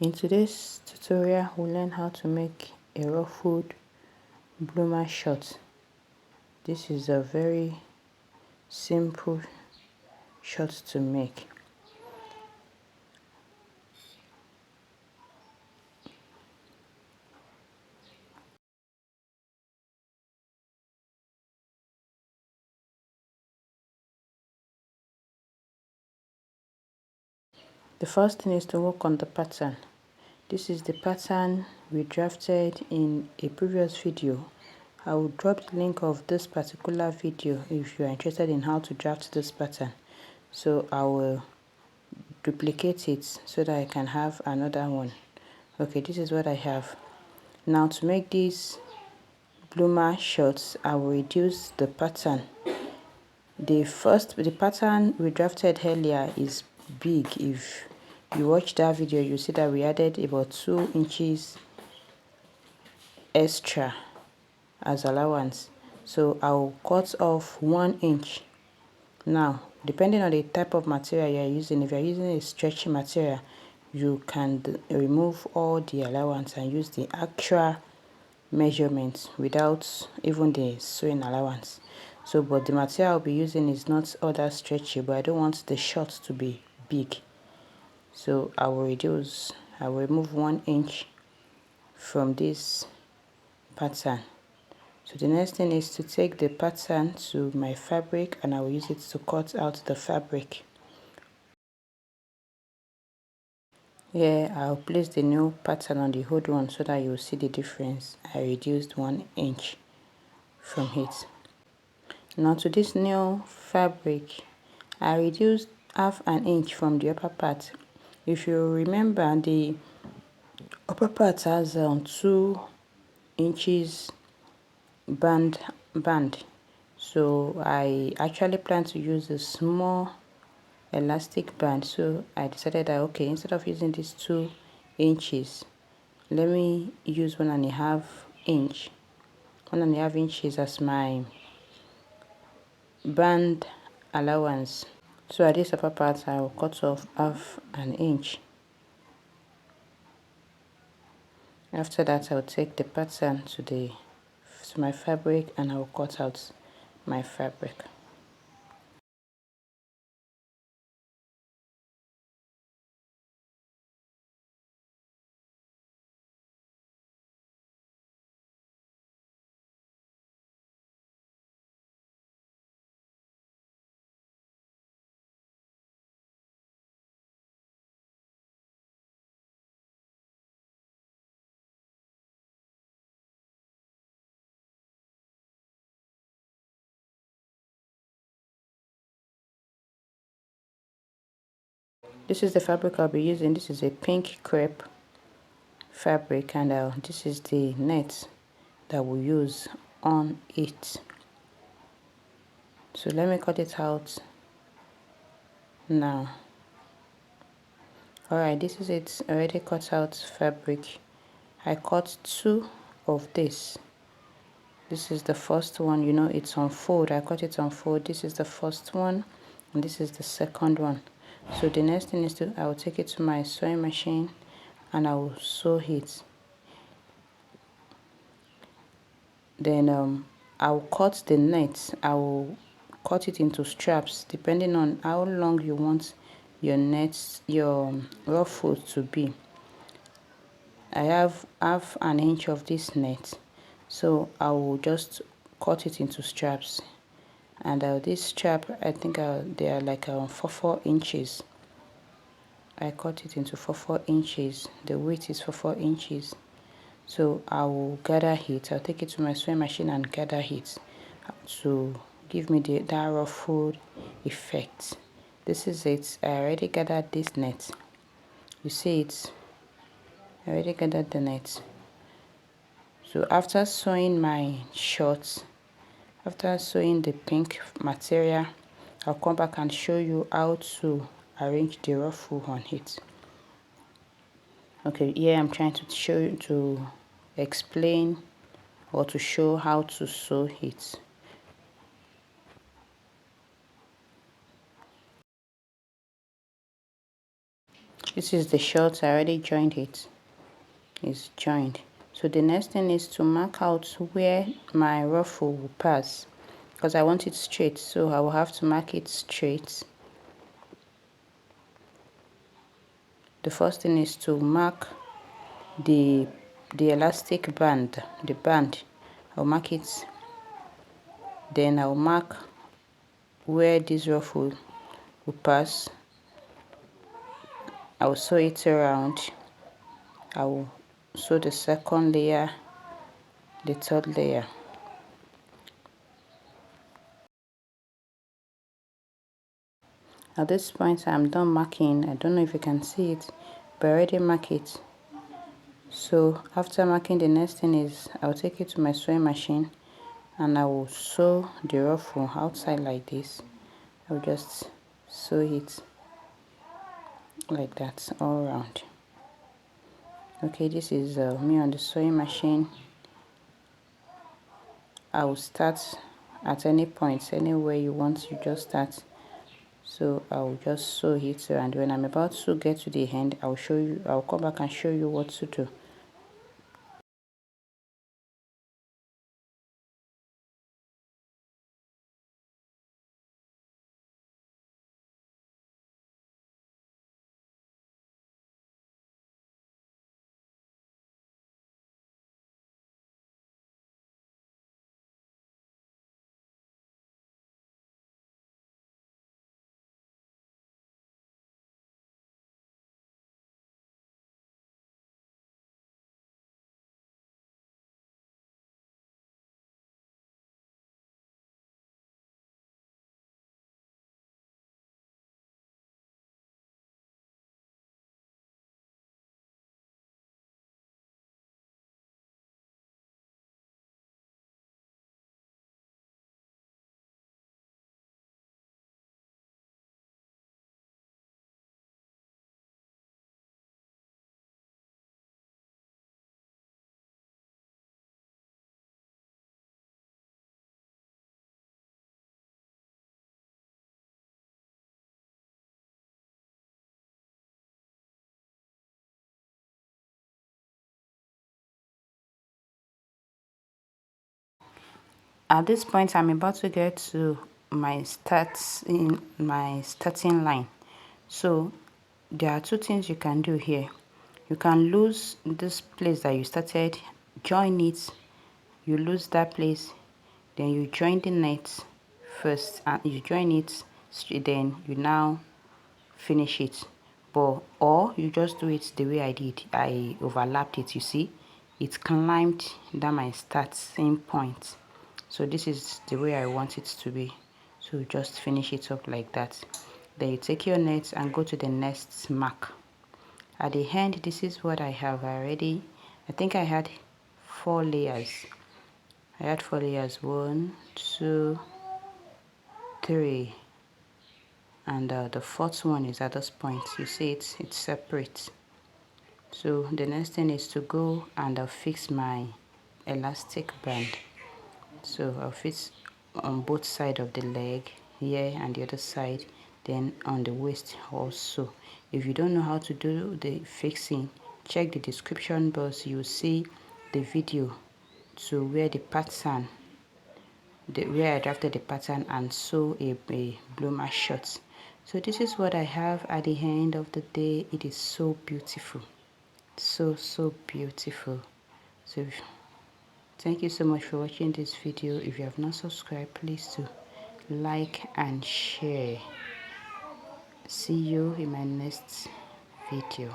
In today's tutorial, we'll learn how to make a ruffled bloomer short. This is a very simple short to make. The first thing is to work on the pattern. This is the pattern we drafted in a previous video. I will drop the link of this particular video if you are interested in how to draft this pattern. So I will duplicate it so that I can have another one. Okay, this is what I have. Now to make this bloomer shorts, I will reduce the pattern. The pattern we drafted earlier is big. If you watch that video, you see that we added about 2 inches extra as allowance. So I'll cut off 1 inch. Now, depending on the type of material you're using, if you're using a stretchy material, you can remove all the allowance and use the actual measurements without even the sewing allowance. So but the material I'll be using is not all that stretchy, but I don't want the short to be big, so I will remove 1 inch from this pattern. So the next thing is to take the pattern to my fabric and I will use it to cut out the fabric. Here I'll place the new pattern on the old one so that you'll see the difference. I reduced 1 inch from it. Now to this new fabric, I reduced half an inch from the upper part. If you remember, the upper part has 2 inches band. So I actually plan to use a small elastic band. So I decided that okay, instead of using these 2 inches, let me use 1.5 inch. 1.5 inches as my band allowance. So at this upper part I will cut off half an inch. After that I'll take the pattern to my fabric and I'll cut out my fabric. This is the fabric I'll be using. This is a pink crepe fabric and this is the net that we'll use on it. So let me cut it out now. Alright, this is it, already cut out fabric. I cut 2 of this. This is the first one, you know, it's on fold. I cut it on fold. This is the first one and this is the second one. So the next thing is I will take it to my sewing machine and I will sew it. Then I will cut the net. I will cut it into straps depending on how long you want your ruffle to be. I have half an inch of this net, so I will just cut it into straps. And this strap, I think they are like 4 inches. I cut it into 4 inches. The width is 4 inches. So I will gather it. I'll take it to my sewing machine and gather it to give me that ruffled effect. This is it. I already gathered this net. You see it? I already gathered the net. So after sewing my shorts, after sewing the pink material, I'll come back and show you how to arrange the ruffle on it. Okay, here I'm trying to show you, to explain or to show how to sew it. This is the short. I already joined it. It's joined. So the next thing is to mark out where my ruffle will pass, because I want it straight, so I will have to mark it straight. The first thing is to mark the elastic band, the band. I'll mark it, then I'll mark where this ruffle will pass. I'll sew it around. I will sew the second layer, the third layer. At this point I'm done marking. I don't know if you can see it, but I already mark it. So after marking, the next thing is I'll take it to my sewing machine and I will sew the ruffle outside like this. I'll just sew it like that all around. Okay, this is me on the sewing machine. I will start at any point, anywhere you want, you just start. So I'll just sew it, and when I'm about to get to the end, I'll come back and show you what to do. At this point, I'm about to get to my starting line. So there are two things you can do here. You can lose this place that you started, join it, you lose that place, then you join the net first, and you join it straight, then you now finish it. Or you just do it the way I did. I overlapped it. You see, it climbed down my starting point. So this is the way I want it to be. So just finish it up like that. Then you take your net and go to the next mark. At the end, this is what I have already. I think I had 4 layers. I had 4 layers. 1, 2, 3, and the fourth one is at this point. You see it's separate. So the next thing is to go and fix my elastic band. So I'll fix on both sides of the leg, here and the other side, then on the waist also. If you don't know how to do the fixing, check the description box. You'll see the video to where the pattern, where I drafted the pattern and sew a bloomer short. So this is what I have at the end of the day. It is so beautiful, so beautiful. So thank you so much for watching this video. If you have not subscribed, please do like and share. See you in my next video.